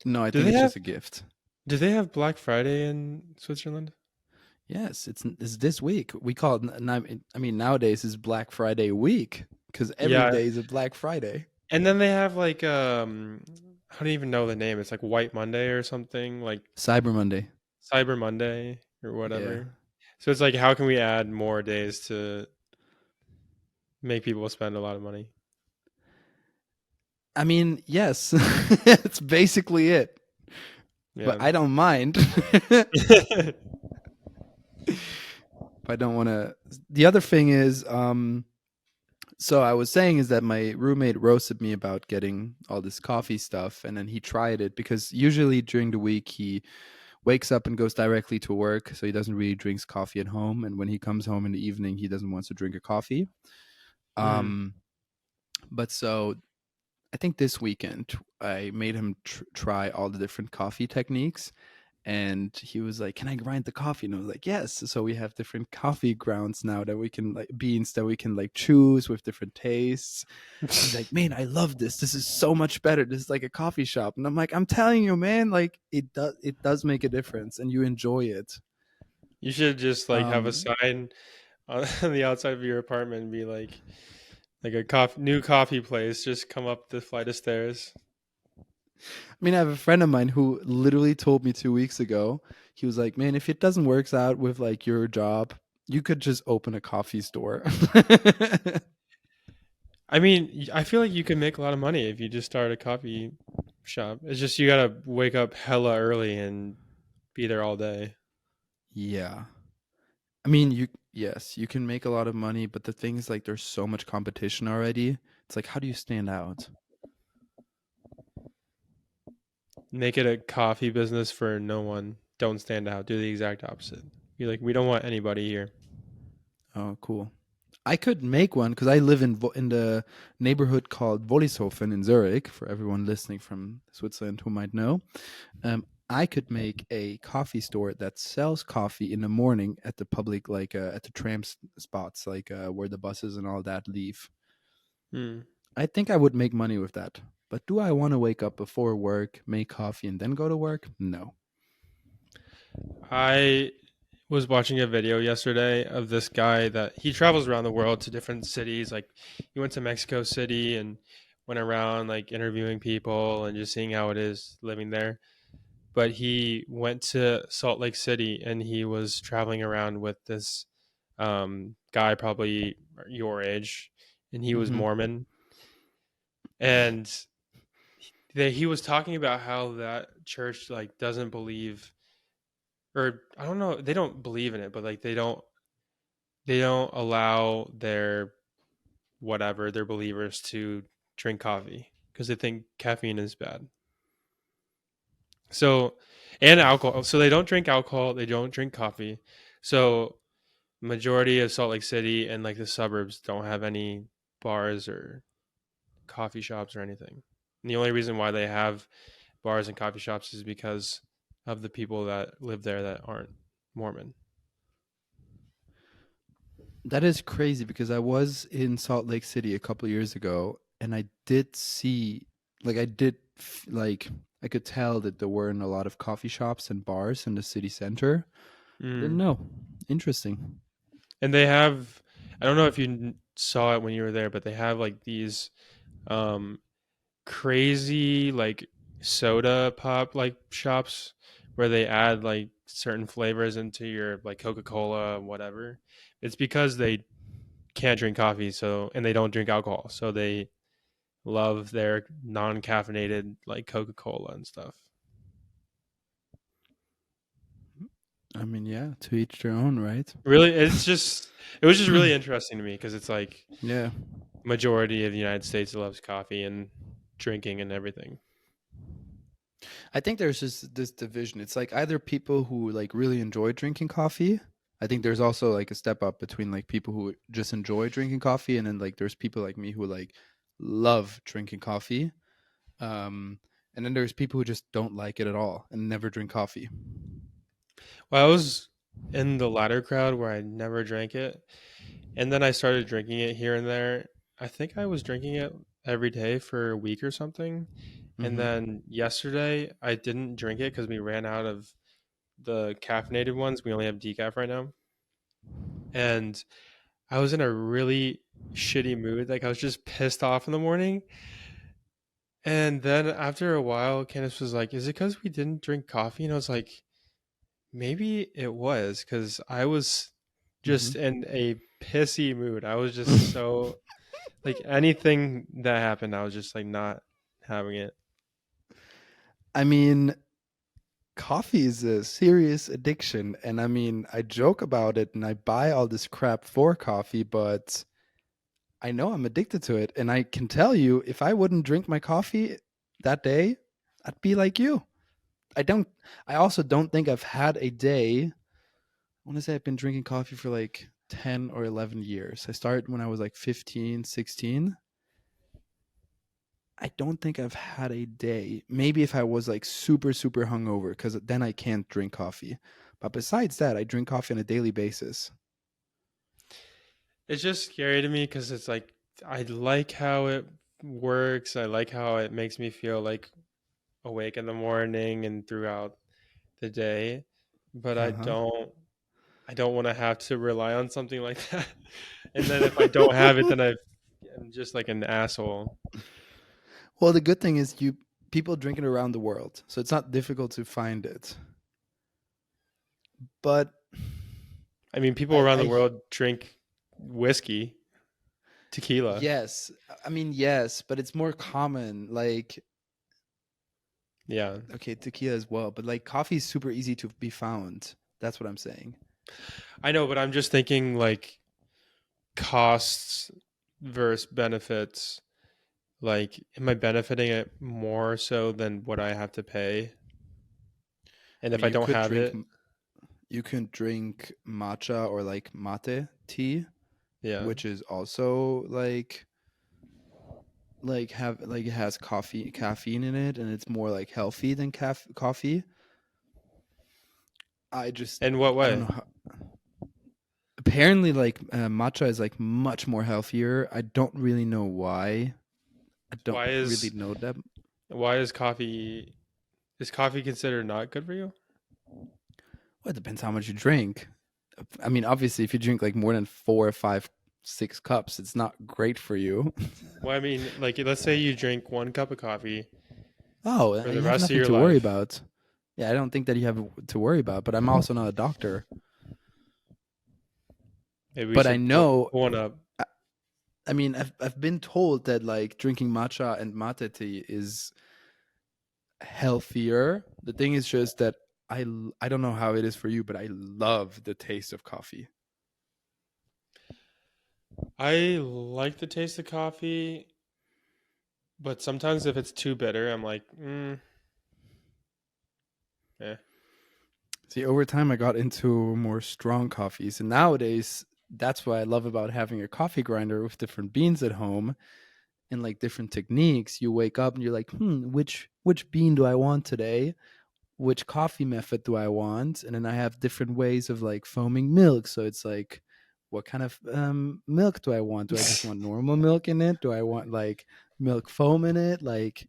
Speaker 1: No, I
Speaker 2: Do
Speaker 1: think
Speaker 2: they
Speaker 1: it's
Speaker 2: have
Speaker 1: just a gift.
Speaker 2: do they have Black Friday in Switzerland?
Speaker 1: Yes, it's this week. We call it. I mean, nowadays is Black Friday week because every
Speaker 2: Yeah,
Speaker 1: day is a Black Friday.
Speaker 2: and then they have like I don't even know the name. It's like White Monday or something, like
Speaker 1: Cyber Monday.
Speaker 2: Cyber Monday or
Speaker 1: Yeah.
Speaker 2: whatever. So it's like, how can we add more days to make people spend a lot of money?
Speaker 1: I mean, yes, it's basically it. But
Speaker 2: Yeah.
Speaker 1: I don't mind. But I don't want to. The other thing is, so I was saying is that my roommate roasted me about getting all this coffee stuff, and then he tried it because usually during the week he wakes up and goes directly to work, so he doesn't really drinks coffee at home. And when he comes home in the evening, he doesn't want to drink a coffee.
Speaker 2: Mm.
Speaker 1: Um, but so I think this weekend I made him try all the different coffee techniques, and he was like, "Can I grind the coffee?" And I was like, "Yes." So we have different coffee grounds now that we can like beans that we can like choose with different tastes. He's like, "Man, I love this. This is so much better. This is like a coffee shop." And I'm like, "I'm telling you, man, like it does make a difference, and you enjoy it."
Speaker 2: You should just like have a
Speaker 1: Um,
Speaker 2: sign on the outside of your apartment and be like a new coffee place. Just come up the flight of stairs.
Speaker 1: I mean, I have a friend of mine who literally told me 2 weeks ago. He was like, "Man, if it doesn't work out with like your job, you could just open a coffee store."
Speaker 2: I mean, I feel like you can make a lot of money if you just start a coffee shop. It's just you gotta wake up hella early and be there all day.
Speaker 1: Yeah. I mean, yes, you can make a lot of money, but the thing is like there's so much competition already. It's like how do you stand out?
Speaker 2: Make it a coffee business for no one. Don't stand out. Do the exact opposite. Be like, we don't want anybody here.
Speaker 1: Oh, cool. I could make one because I live in the neighborhood called Wollishofen in Zurich. For everyone listening from Switzerland who might know, I could make a coffee store that sells coffee in the morning at the public, like at the tram spots, like where the buses and all that leave.
Speaker 2: Hmm.
Speaker 1: I think I would make money with that. But do I want to wake up before work, make coffee, and then go to work? No.
Speaker 2: I was watching a video yesterday of this guy that he travels around the world to different cities. Like he went to Mexico City and went around like interviewing people and just seeing how it is living there. But he went to Salt Lake City and he was traveling around with this guy, probably your age, and he was
Speaker 1: Hmm.
Speaker 2: Mormon. And he was talking about how that church like doesn't believe, or I don't know, they don't believe in it, but like they don't allow their whatever their believers to drink coffee because they think caffeine is bad. So, and alcohol. So they don't drink alcohol. They don't drink coffee. So majority of Salt Lake City and like the suburbs don't have any bars or coffee shops or anything. And the only reason why they have bars and coffee shops is because of the people that live there that aren't Mormon.
Speaker 1: That is crazy because I was in Salt Lake City a couple years ago, and I did see, like, like, I could tell that there weren't a lot of coffee shops and bars in the city center. I didn't
Speaker 2: Mm.
Speaker 1: know. Interesting.
Speaker 2: And they have, I don't know if you saw it when you were there, but they have like these um, crazy like soda pop like shops where they add like certain flavors into your like Coca-Cola, whatever. It's because they can't drink coffee, so and they don't drink alcohol, so they love their non-caffeinated like Coca-Cola and stuff.
Speaker 1: I mean, yeah, to each their own, right?
Speaker 2: Really, it was just really interesting to me because it's like
Speaker 1: Yeah.
Speaker 2: majority of the United States loves coffee and drinking and everything.
Speaker 1: I think there's just this division. It's like either people who like really enjoy drinking coffee. I think there's also like a step up between like people who just enjoy drinking coffee and then like there's people like me who like love drinking coffee. Um and then there's people who just don't like it at all and never drink coffee.
Speaker 2: Well, I was in the latter crowd where I never drank it, and then I started drinking it here and there. I think I was drinking it every day for a week or something, and
Speaker 1: Mhm.
Speaker 2: then yesterday I didn't drink it because we ran out of the caffeinated ones. We only have decaf right now. And I was in a really shitty mood. Like I was just pissed off in the morning. And then after a while, Candace was like, "Is it because we didn't drink coffee?" And I was like, "Maybe it was because I was
Speaker 1: Hmm.
Speaker 2: just in a pissy mood. I was just so like anything that happened, I was just like not having it."
Speaker 1: I mean, coffee is a serious addiction. And I mean, I joke about it and I buy all this crap for coffee, but I know I'm addicted to it. And I can tell you, if I wouldn't drink my coffee that day, I'd be like you. I don't, I also don't think I've had a day. I want to say I've been drinking coffee for like 10 or 11 years. I started when I was like 15, 16. I don't think I've had a day. Maybe if I was like super, super hungover, because then I can't drink coffee. But besides that, I drink coffee on a daily basis.
Speaker 2: It's just scary to me because it's like I like how it works. I like how it makes me feel like awake in the morning and throughout the day, but
Speaker 1: Uh huh.
Speaker 2: I don't want to have to rely on something like that. And then if I don't have it, then I'm just like an asshole.
Speaker 1: Well, the good thing is you people drink it around the world, so it's not difficult to find it. But
Speaker 2: I mean, people around the
Speaker 1: I
Speaker 2: world drink whiskey, tequila.
Speaker 1: yes, I mean yes, but it's more common. Like
Speaker 2: Yeah.
Speaker 1: okay, tequila as well, but like coffee is super easy to be found. That's what I'm saying.
Speaker 2: I know, but I'm just thinking like costs versus benefits. Like, am I benefiting it more so than what I have to pay? And
Speaker 1: I
Speaker 2: if
Speaker 1: mean,
Speaker 2: I don't have it,
Speaker 1: you can drink matcha or like mate tea,
Speaker 2: yeah.
Speaker 1: which is also like it has caffeine in it and it's more like healthy than coffee. I just
Speaker 2: In what
Speaker 1: I don't
Speaker 2: way?
Speaker 1: know how apparently like matcha is like much more healthier. I don't really know why. I don't
Speaker 2: Why
Speaker 1: really
Speaker 2: is
Speaker 1: know that.
Speaker 2: why is coffee considered not good for you?
Speaker 1: Well, it depends how much you drink. I mean, obviously, if you drink like more than 4 or 5, 6 cups, it's not great for you.
Speaker 2: Well, I mean, like let's say you drink 1 cup of coffee
Speaker 1: Oh,
Speaker 2: for the
Speaker 1: you have
Speaker 2: rest of
Speaker 1: nothing
Speaker 2: your
Speaker 1: to worry
Speaker 2: life.
Speaker 1: about. Yeah, I don't think that you have to worry about. But I'm also not a doctor.
Speaker 2: Maybe we
Speaker 1: But I
Speaker 2: should pull,
Speaker 1: know.
Speaker 2: pull one up.
Speaker 1: I I mean, I've been told that like drinking matcha and mate tea is healthier. The thing is just that I don't know how it is for you, but I love the taste of coffee.
Speaker 2: I like the taste of coffee, but sometimes if it's too bitter, I'm like, eh.
Speaker 1: See, over time, I got into more strong coffees, and nowadays, that's what I love about having a coffee grinder with different beans at home and like different techniques. You wake up and you're like, which bean do I want today? Which coffee method do I want? And then I have different ways of like foaming milk. So it's like, what kind of milk do I want? Do I just want normal milk in it? Do I want like milk foam in it? Like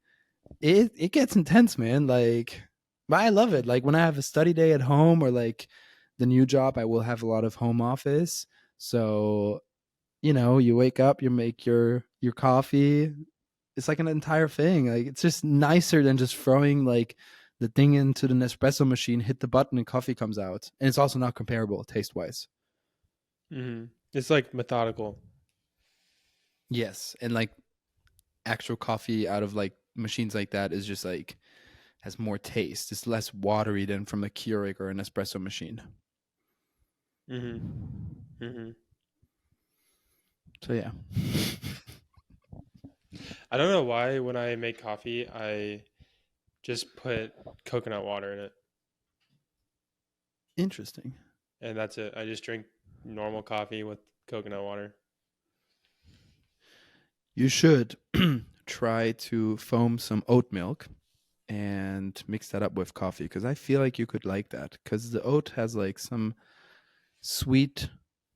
Speaker 1: it gets intense, man. Like, but I love it. Like when I have a study day at home or like the new job, I will have a lot of home office. So you wake up, you make your coffee. It's like an entire thing. Like it's just nicer than just throwing like the thing into the Nespresso machine, hit the button, and coffee comes out. And it's also not comparable taste wise.
Speaker 2: It's like methodical.
Speaker 1: Yes, and like actual coffee out of like machines like that is just like has more taste. It's less watery than from a Keurig or an espresso machine.
Speaker 2: hmm hmm
Speaker 1: So yeah,
Speaker 2: I don't know why when I make coffee, I just put coconut water in it,
Speaker 1: interesting.
Speaker 2: and that's it. I just drink normal coffee with coconut water.
Speaker 1: You should try to foam some oat milk and mix that up with coffee because I feel like you could like that because the oat has like some sweet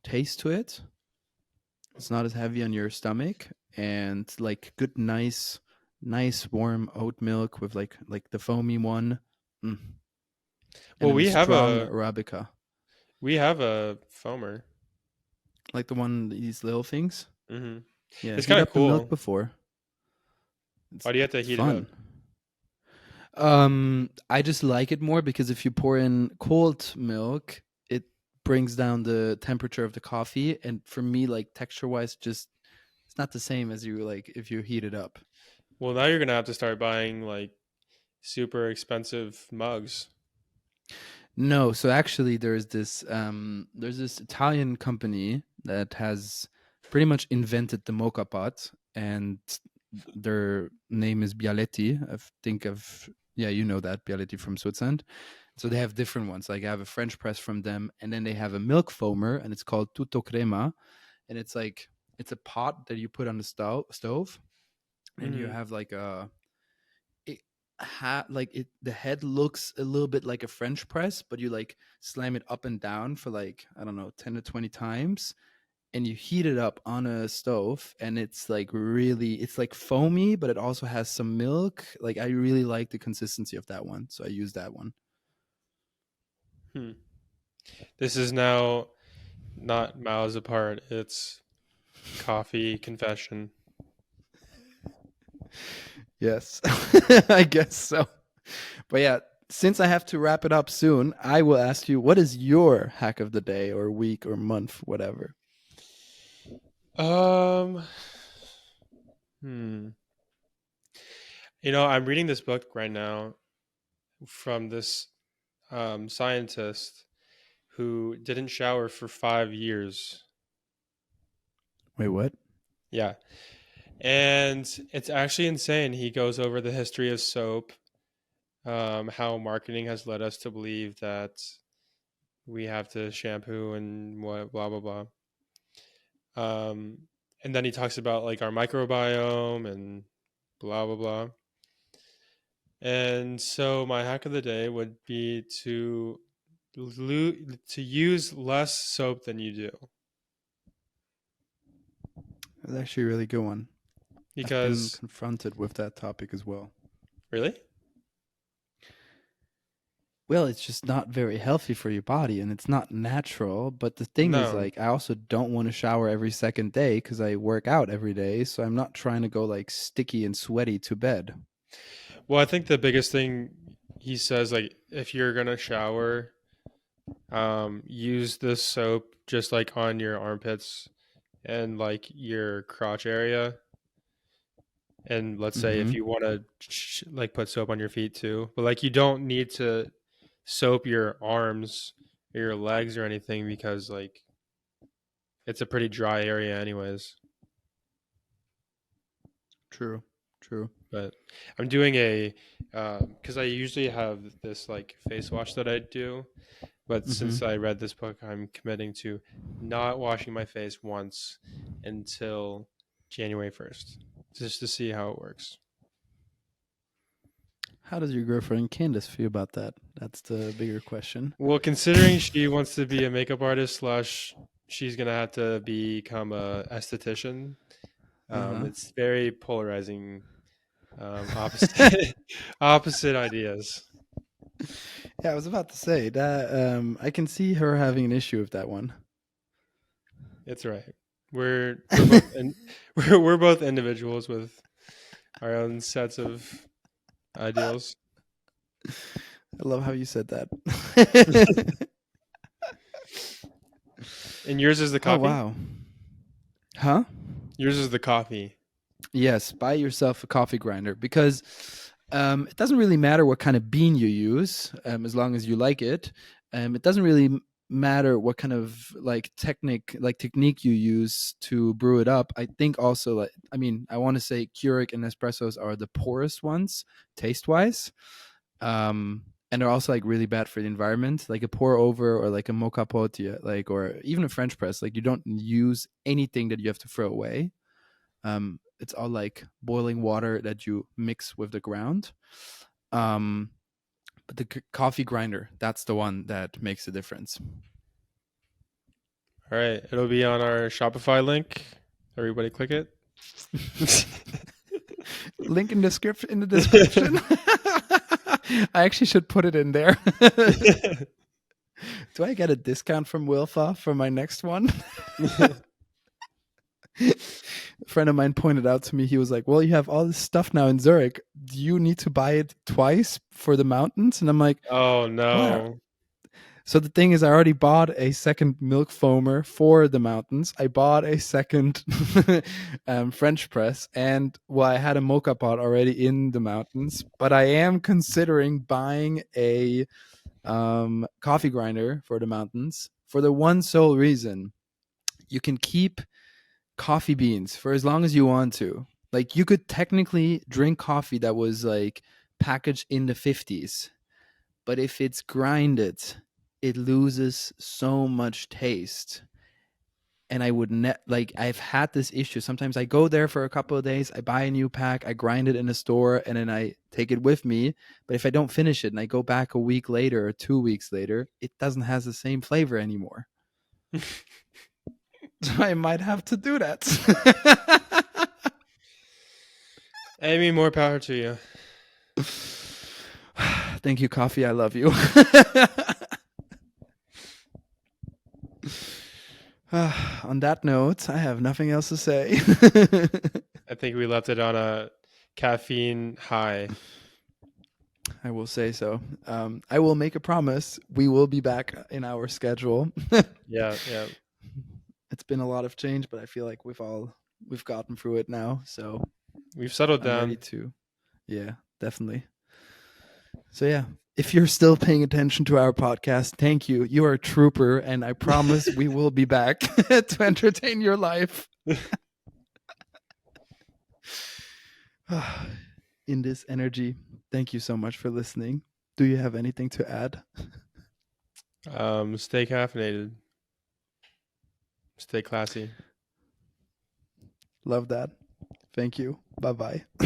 Speaker 1: taste to it. It's not as heavy on your stomach and like good, nice warm oat milk with like the foamy one. Mm. and
Speaker 2: Well,
Speaker 1: then a strong Arabica,
Speaker 2: we have a foamer.
Speaker 1: like the one these little things.
Speaker 2: Hmm.
Speaker 1: Yeah,
Speaker 2: It's
Speaker 1: heat
Speaker 2: kind of
Speaker 1: up the milk
Speaker 2: cool.
Speaker 1: before.
Speaker 2: Why do you have to
Speaker 1: It's
Speaker 2: heat it up?
Speaker 1: fun. I just like it more because if you pour in cold milk, it brings down the temperature of the coffee, and for me, like texture wise, just it's not the same as you like if you heat it up.
Speaker 2: Well, now you're gonna have to start buying like super expensive mugs.
Speaker 1: No, so actually there's this Italian company that has pretty much invented the mocha pot, and their name is Bialetti. I think of yeah, you know that Bialetti from Switzerland. So they have different ones. Like I have a French press from them, and then they have a milk foamer, and it's called Tutto Crema, and it's like it's a pot that you put on the stove, and you
Speaker 2: Hmm.
Speaker 1: have like it like it the head looks a little bit like a French press, but you like slam it up and down for like I don't know 10 to 20 times, and you heat it up on a stove, and it's like really it's like foamy, but it also has some milk. Like I really like the consistency of that one, so I use that one.
Speaker 2: Hmm. This is now not miles apart. It's coffee confession.
Speaker 1: Yes, I guess so. But yeah, since I have to wrap it up soon, I will ask you what is your hack of the day or week or month, whatever.
Speaker 2: Um. Hmm. I'm reading this book right now from this scientist who didn't shower for 5 years.
Speaker 1: Wait, what?
Speaker 2: Yeah. And it's actually insane. He goes over the history of soap, how marketing has led us to believe that we have to shampoo and what, blah, blah, blah. Um, and then he talks about like our microbiome and blah, blah, blah. And so my hack of the day would be to use less soap than you do.
Speaker 1: That's actually a really good one. I've been
Speaker 2: Because
Speaker 1: confronted with that topic as well.
Speaker 2: really?
Speaker 1: Well, it's just not very healthy for your body and it's not natural. But the thing is,
Speaker 2: No.
Speaker 1: like, I also don't want to shower every second day because I work out every day. So I'm not trying to go like sticky and sweaty to bed.
Speaker 2: Well, I think the biggest thing he says, like, if you're gonna shower, use the soap just like on your armpits and like your crotch area. And let's say if
Speaker 1: Mm-hmm.
Speaker 2: you want to like put soap on your feet too, but like you don't need to soap your arms or your legs or anything because like it's a pretty dry area anyways.
Speaker 1: True. True.
Speaker 2: But I'm doing a because I usually have this like face wash that I do, but
Speaker 1: Mm-hmm.
Speaker 2: since I read this book, I'm committing to not washing my face once until January 1st, just to see how it works.
Speaker 1: How does your girlfriend Candace feel about that? That's the bigger question.
Speaker 2: Well, considering she wants to be a makeup artist slash she's gonna have to become a esthetician,
Speaker 1: Uh-huh.
Speaker 2: it's very polarizing. Opposite opposite ideas.
Speaker 1: Yeah, I was about to say that I can see her having an issue with that one.
Speaker 2: It's right. We're both in, we're both individuals with our own sets of ideals.
Speaker 1: I love how you said that.
Speaker 2: And yours is the
Speaker 1: Oh
Speaker 2: coffee?
Speaker 1: wow. Huh?
Speaker 2: Yours is the coffee.
Speaker 1: Yes, buy yourself a coffee grinder because it doesn't really matter what kind of bean you use, as long as you like it. It doesn't really matter what kind of technique you use to brew it up. I think also like I mean I want to say Keurig and espressos are the poorest ones taste wise, and they're also like really bad for the environment. Like a pour over or like a mocha pot, yeah, like or even a French press. Like you don't use anything that you have to throw away. It's all like boiling water that you mix with the ground. Um, but the coffee grinder, that's the one that makes a difference.
Speaker 2: All right, it'll be on our Shopify link. Everybody click it.
Speaker 1: Link in description in the description. I actually should put it in there. Do I get a discount from Wilfa for my next one? A friend of mine pointed out to me, he was like, well, you have all this stuff now in Zurich. Do you need to buy it twice for the mountains? And I'm like,
Speaker 2: Oh
Speaker 1: what?
Speaker 2: no.
Speaker 1: So the thing is, I already bought a second milk foamer for the mountains. I bought a second French press, and well, I had a mocha pot already in the mountains. But I am considering buying a coffee grinder for the mountains for the one sole reason you can keep coffee beans for as long as you want to. Like you could technically drink coffee that was like packaged in the 50s, but if it's grinded, it loses so much taste. And I would like I've had this issue. Sometimes I go there for a couple of days, I buy a new pack, I grind it in a store, and then I take it with me. But if I don't finish it and I go back a week later or 2 weeks later, it doesn't have the same flavor anymore. So I might have to do that.
Speaker 2: Amy, more power to you.
Speaker 1: Thank you, coffee. I love you. On that note, I have nothing else to say.
Speaker 2: I think we left it on a caffeine high.
Speaker 1: I will say so. I will make a promise. We will be back in our schedule.
Speaker 2: Yeah, yeah.
Speaker 1: It's been a lot of change, but I feel like we've gotten through it now. So
Speaker 2: We've settled
Speaker 1: I'm ready
Speaker 2: down.
Speaker 1: to. Yeah, definitely. So yeah, if you're still paying attention to our podcast, thank you. You are a trooper, and I promise we will be back to entertain your life in this energy. Thank you so much for listening. Do you have anything to add?
Speaker 2: Stay caffeinated. Stay classy.
Speaker 1: Love that. Thank you. Bye bye.